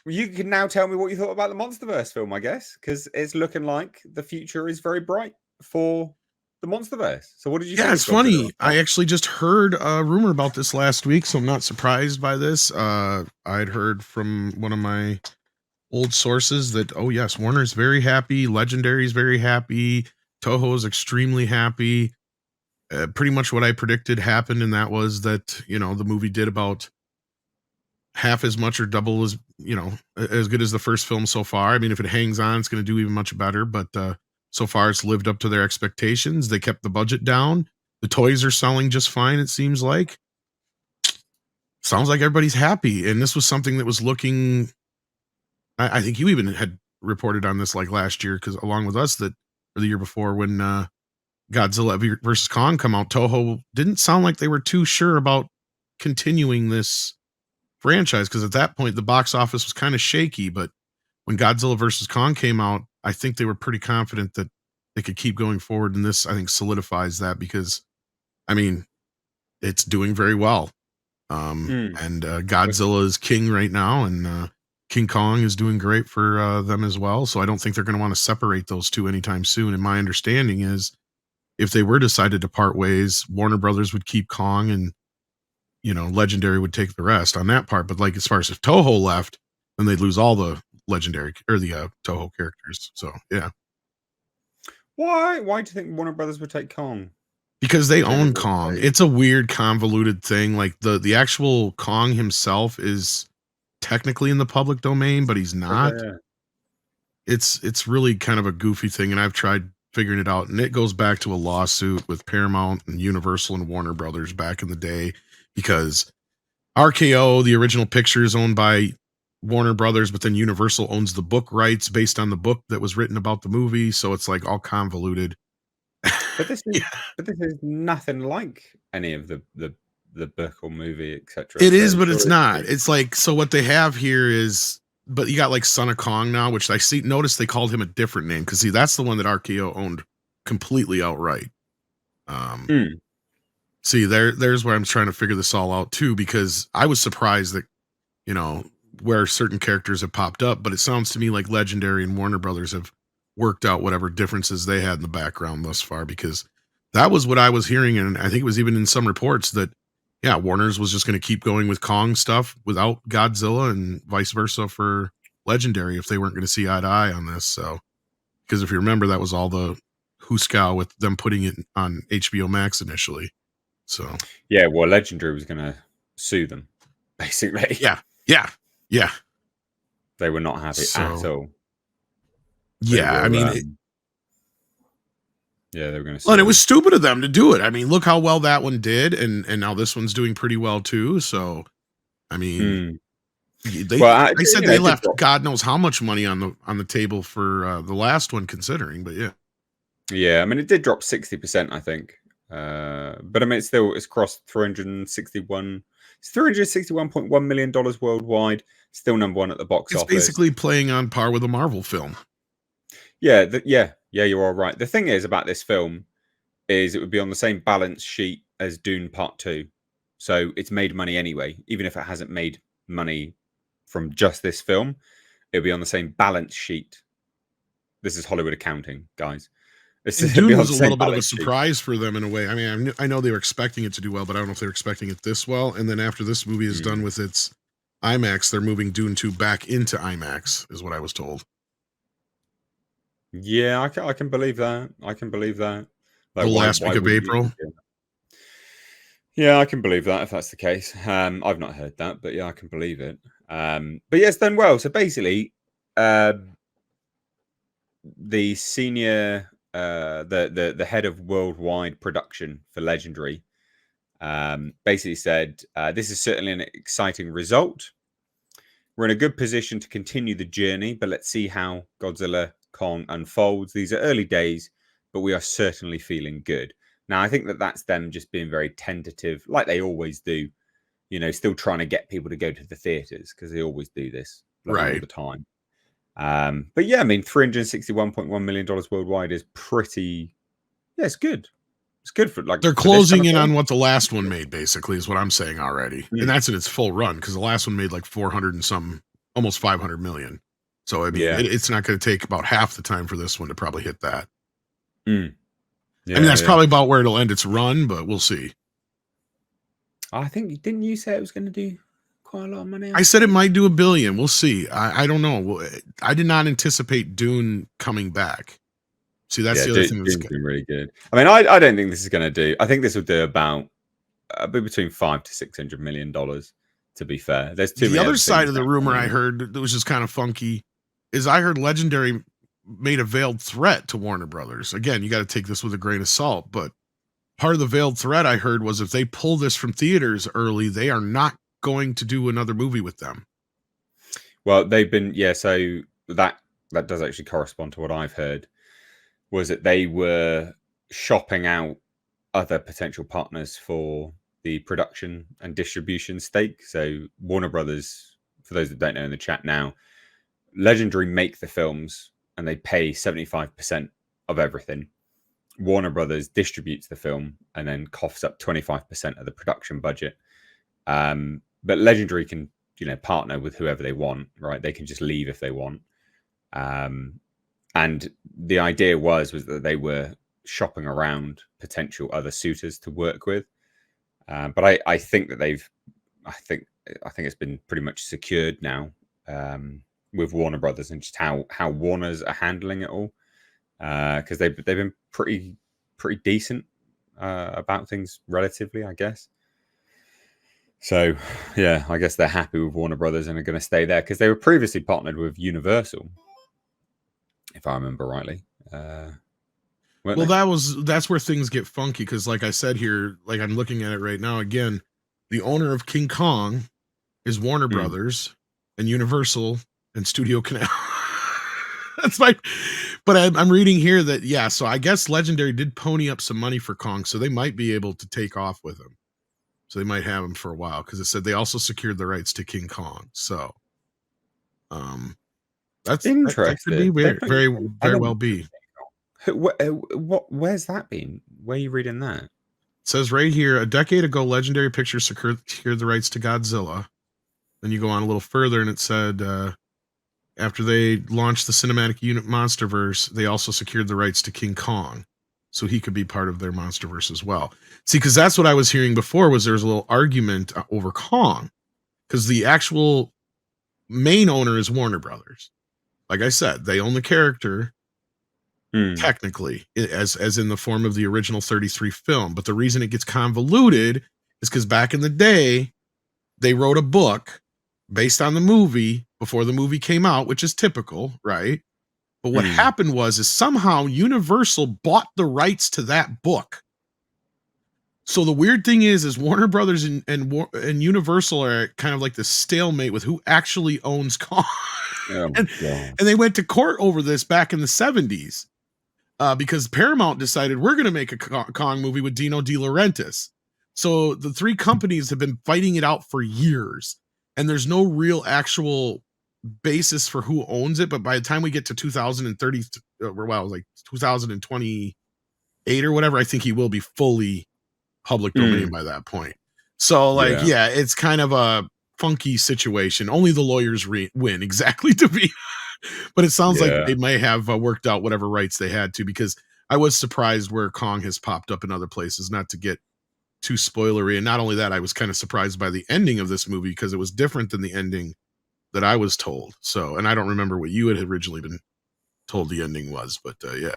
You can now tell me what you thought about the Monsterverse film, I guess, because it's looking like the future is very bright for the Monsterverse. So, what did you Yeah, think it's of Godzilla? funny. I actually just heard a rumor about this last week, so I'm not surprised by this. I'd heard from one of my old sources that, oh yes, Warner's very happy, Legendary's very happy, Toho's extremely happy. Pretty much what I predicted happened, and that was that, the movie did about half as much or double as, as good as the first film so far. I mean, if it hangs on, it's going to do even much better, but so far it's lived up to their expectations. They kept the budget down. The toys are selling just fine, it seems like. Sounds like everybody's happy. And this was something that was looking, I think you even had reported on this like last year, because along with us, that, or the year before, when Godzilla versus Kong come out, Toho didn't sound like they were too sure about continuing this franchise, because at that point the box office was kind of shaky. But when Godzilla versus Kong came out, I think they were pretty confident that they could keep going forward, and this, I think, solidifies that, because I mean, it's doing very well. Mm. And Godzilla is king right now, and King Kong is doing great for them as well. So I don't think they're going to want to separate those two anytime soon. And my understanding is, if they were decided to part ways, Warner Brothers would keep Kong, and Legendary would take the rest on that part. But like, as far as if Toho left, then they'd lose all the Legendary or the Toho characters. So yeah, Why? Why do you think Warner Brothers would take Kong? because they Considering own what Kong. they- It's a weird, convoluted thing. Like the actual Kong himself is technically in the public domain, but he's not. Okay, It's really kind of a goofy thing, and I've tried figuring it out, and it goes back to a lawsuit with Paramount and Universal and Warner Brothers back in the day, because RKO, the original picture, is owned by Warner Brothers, but then Universal owns the book rights based on the book that was written about the movie, so it's like all convoluted. but this is Yeah. but this is nothing like any of the book or movie, etc. It is, So but it's surely, not. It's like, so what they have here is, but you got like Son of Kong now, which I see. Notice they called him a different name, because see, that's the one that RKO owned completely outright. Um, Mm. See, there's where I'm trying to figure this all out too, because I was surprised that, you know, where certain characters have popped up, but it sounds to me like Legendary and Warner Brothers have worked out whatever differences they had in the background thus far, because that was what I was hearing, and I think it was even in some reports that, yeah, Warner's was just going to keep going with Kong stuff without Godzilla, and vice versa for Legendary if they weren't going to see eye to eye on this. So, because if you remember, that was all the hooscow with them putting it on HBO Max initially. So Yeah, well, Legendary was going to sue them, basically. yeah, yeah, yeah. They were not happy at So all. They yeah, I were, mean, yeah, they were going to well, and it sue was them. stupid of them to do it. I mean, look how well that one did, and now this one's doing pretty well too. So I mean, Mm. they Well, I said they it did left drop. God knows how much money on the table for the last one, considering. But yeah, Yeah, I mean, it did drop 60%, I think. But I mean, it's crossed 361. It's $361.1 million worldwide. Still number one at the box it's office. basically playing on par with a Marvel film. Yeah, yeah, you're all right. The thing is about this film is it would be on the same balance sheet as Dune Part 2. So it's made money anyway, even if it hasn't made money from just this film, it'll be on the same balance sheet. This is Hollywood accounting, guys. And It'll be Dune on was the a same little bit of a balance sheet. surprise for them in a way. I mean, I know they were expecting it to do well, but I don't know if they were expecting it this well. And then after this movie is done with its IMAX, they're moving Dune 2 back into IMAX, is what I was told. Yeah, I can believe that. I can believe that. The Like, last why week of wouldn't you? April. Yeah, I can believe that if that's the case. I've not heard that, but yeah, I can believe it. But yeah, it's done well. So basically, uh, the senior, the head of worldwide production for Legendary, basically said, "This is certainly an exciting result. We're in a good position to continue the journey, but let's see how Godzilla Kong unfolds. These are early days, but we are certainly feeling good." Now, I think that that's them just being very tentative, like they always do, still trying to get people to go to the theaters because they always do this bloody all Right. the time. But yeah, I mean, $361.1 million worldwide is pretty, yeah, it's good. It's good for like They're for this kind closing of in film. on what the last one made, basically, is what I'm saying already. And Mm. that's in its full run, because the last one made like 400 and some almost 500 million. So I mean, Yeah. it's not going to take about half the time for this one to probably hit that. Mm. I mean, Yeah, that's yeah. probably about where it'll end its run, but we'll see. I think didn't you say it was going to do quite a lot of money? I said it might do $1 billion. We'll see. I don't know. I did not anticipate Dune coming back. See, that's Yeah, the other thing that's Dune's good. been really good. I mean, I don't think this is going to do. I think this will do about between $500 to $600 million. To be fair, there's too The many other other side things of the rumor I happening. heard that was just kind of funky is I heard Legendary made a veiled threat to Warner Brothers. Again, you got to take this with a grain of salt, but part of the veiled threat I heard was if they pull this from theaters early, they are not going to do another movie with them. Well, they've been so that does actually correspond to what I've heard. Was that they were shopping out other potential partners for the production and distribution stake. So Warner Brothers, for those that don't know in the chat now, Legendary make the films and they pay 75% of everything. Warner Brothers distributes the film and then coughs up 25% of the production budget. But Legendary can, partner with whoever they want, right? They can just leave if they want. And the idea was that they were shopping around potential other suitors to work with. But I think that I think it's been pretty much secured now with Warner Brothers and just how Warner's are handling it all, because they've been pretty decent about things relatively, I guess. So yeah, I guess they're happy with Warner Brothers and are going to stay there because they were previously partnered with Universal, if I remember rightly. Weren't Well, they? that's where things get funky because, like I said here, like I'm looking at it right now again, the owner of King Kong is Warner Mm. Brothers and Universal and Studio Canal. That's my, but I'm reading here that so I guess Legendary did pony up some money for Kong, so they might be able to take off with him. So they might have him for a while because it said they also secured the rights to King Kong. So, that could be Interesting. They put, very I very never well be. what? Where's that been? Where are you reading that? It says right here, a decade ago, Legendary Pictures secured the rights to Godzilla. Then you go on a little further, and it said after they launched the cinematic unit Monsterverse, they also secured the rights to King Kong, so he could be part of their Monsterverse as well. See, because that's what I was hearing before was there was a little argument over Kong, because the actual main owner is Warner Brothers. Like I said, they own the character Mm. technically as in the form of the original 33 film, but the reason it gets convoluted is because back in the day they wrote a book based on the movie before the movie came out, which is typical, right? But what Mm. happened was somehow Universal bought the rights to that book. So the weird thing is Warner Brothers and Universal are kind of like the stalemate with who actually owns Kong. Oh my and, god. and they went to court over this back in the 70s because Paramount decided we're going to make a Kong movie with Dino De Laurentiis. So the three companies have been fighting it out for years, and there's no real actual basis for who owns it. But by the time we get to 2030, like 2028 or whatever, I think he will be fully public domain Mm. by that point. So, like, Yeah. it's kind of a funky situation. Only the lawyers win exactly to be. But it sounds like Yeah. they may have worked out whatever rights they had to, because I was surprised where Kong has popped up in other places, not to get too spoilery. And not only that, I was kind of surprised by the ending of this movie because it was different than the ending that I was told. So, and I don't remember what you had originally been told the ending was, but yeah.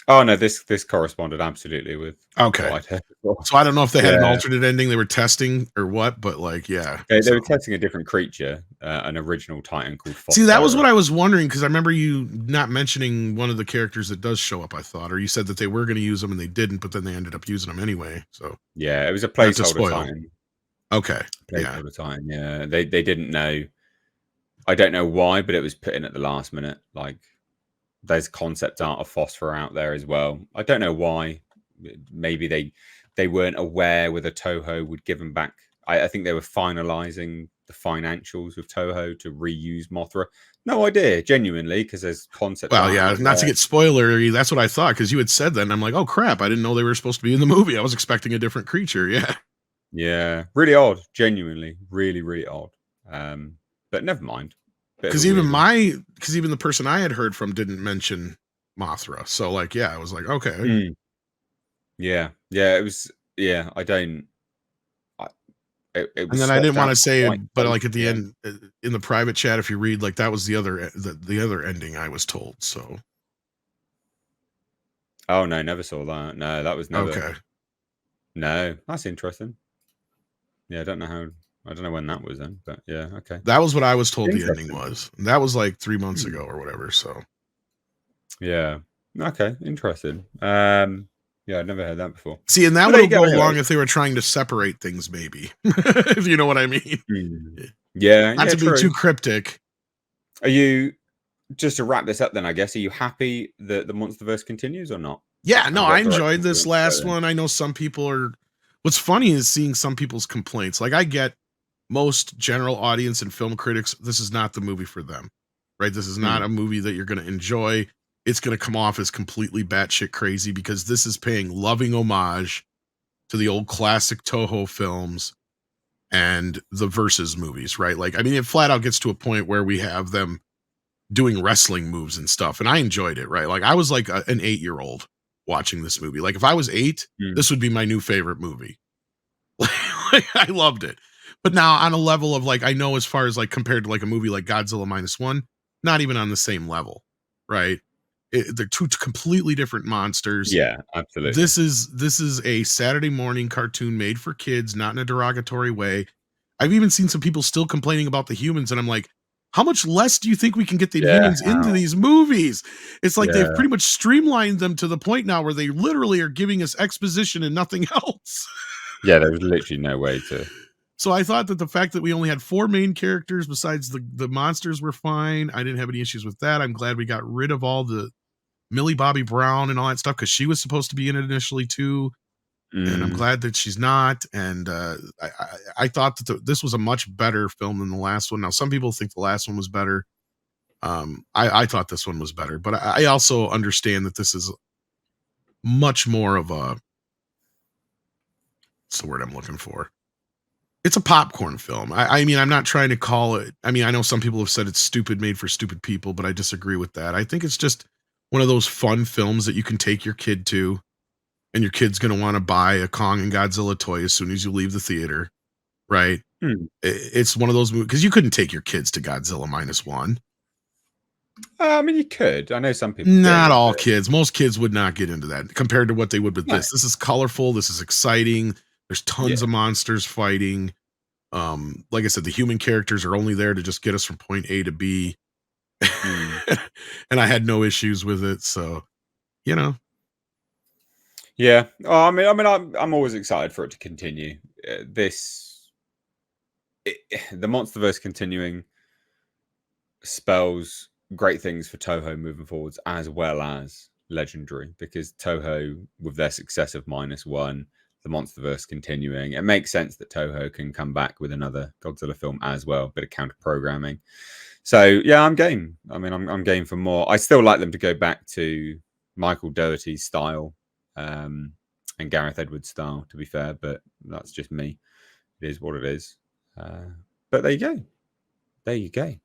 Oh no, this corresponded absolutely with Okay. what I'd heard before. So I don't know if they had an Yeah. alternate ending they were testing or what, but like, yeah. They So were testing a different creature, an original Titan called see, that was Phosphira. what I was wondering because I remember you not mentioning one of the characters that does show up, I thought, or you said that they were going to use them and they didn't, but then they ended up using them anyway. So Yeah, it was a not to placeholder spoil. Titan. Okay. Yeah. Placeholder Titan. Yeah, they didn't know. I don't know why, but it was put in at the last minute. Like there's concept art of Phosphor out there as well. I don't know why. Maybe they weren't aware whether Toho would give them back. I think they were finalizing the financials with Toho to reuse Mothra. No idea, genuinely, because there's concept Well, art yeah, out not to there. get spoilery. That's what I thought because you had said that, and I'm like, oh crap, I didn't know they were supposed to be in the movie. I was expecting a different creature. Yeah. Yeah, really odd. Genuinely, really, really odd. But but never mind. Bit of Because a even weird one. even the person I had heard from didn't mention Mothra. So like, yeah, I was like, okay. Mm. Yeah, yeah, it was. Yeah, I don't. I, it And was then I didn't swapped want out to say, quite but close like at to the the end. end in the private chat, if you read, like that was the other ending I was told. So Oh no, never saw that. No, that was never. okay, No, that's interesting. Yeah, I don't know how. I don't know when that was then, but yeah, okay, that was what I was told the ending interesting. was. And that was like 3 months Hmm. ago or whatever. So Yeah, okay, interesting. Yeah, I'd never heard that before. see, and that But would there you have go. go Anyway. along if they were trying to separate things, maybe, if you know what I mean. Hmm. Yeah, Not yeah, to be too true. cryptic. Are you just to wrap this up? Then I guess are you happy that the MonsterVerse continues or not? Yeah, no, And I what enjoyed direction do you this want to go last in? one. I know some people are. What's funny is seeing some people's complaints. Like I get most general audience and film critics, this is not the movie for them, right? This is not Hmm. a movie that you're going to enjoy. It's going to come off as completely batshit crazy because this is paying loving homage to the old classic Toho films and the versus movies, right? Like, I mean, it flat out gets to a point where we have them doing wrestling moves and stuff, and I enjoyed it, right? Like, I was like an 8-year-old watching this movie. Like, if I was 8, Hmm. this would be my new favorite movie. Like, I loved it. But now on a level of like, I know as far as like compared to like a movie like Godzilla minus one, not even on the same level, right? They're two completely different monsters. Yeah, absolutely. This is a Saturday morning cartoon made for kids, not in a derogatory way. I've even seen some people still complaining about the humans, and I'm like, how much less do you think we can get the Yeah. humans into How? these movies? It's like they've Yeah. pretty much streamlined them to the point now where they literally are giving us exposition and nothing else. Yeah. There was literally no way to. So I thought that the fact that we only had 4 main characters besides the monsters were fine. I didn't have any issues with that. I'm glad we got rid of all the Millie Bobby Brown and all that stuff because she was supposed to be in it initially too, and I'm Mm, glad that she's not. And I thought that this was a much better film than the last one. Now some people think the last one was better. I thought this one was better, but I also understand that this is much more of a what's the word I'm looking for? It's a popcorn film. I mean, I'm not trying to call it. I mean, I know some people have said it's stupid, made for stupid people, but I disagree with that. I think it's just one of those fun films that you can take your kid to, and your kid's going to want to buy a Kong and Godzilla toy as soon as you leave the theater, right? mm. It's one of those movies because you couldn't take your kids to Godzilla minus one. I mean, you could. I know some people Not do, all but kids. Most kids would not get into that compared to what they would with no. this. This is colorful. This is exciting. There's tons Yeah. of monsters fighting. Like I said, the human characters are only there to just get us from point A to B. Mm. And I had no issues with it. So, you know, Yeah. Oh, I'm always excited for it to continue. The MonsterVerse continuing spells great things for Toho moving forwards, as well as Legendary, because Toho, with their success of minus one, the MonsterVerse continuing, it makes sense that Toho can come back with another Godzilla film as well, bit of counter programming. So yeah, I'm game. I mean, I'm game for more. I still like them to go back to Michael Dougherty's style and Gareth Edwards' style, to be fair, but that's just me. It is what it is. But there you go. There you go.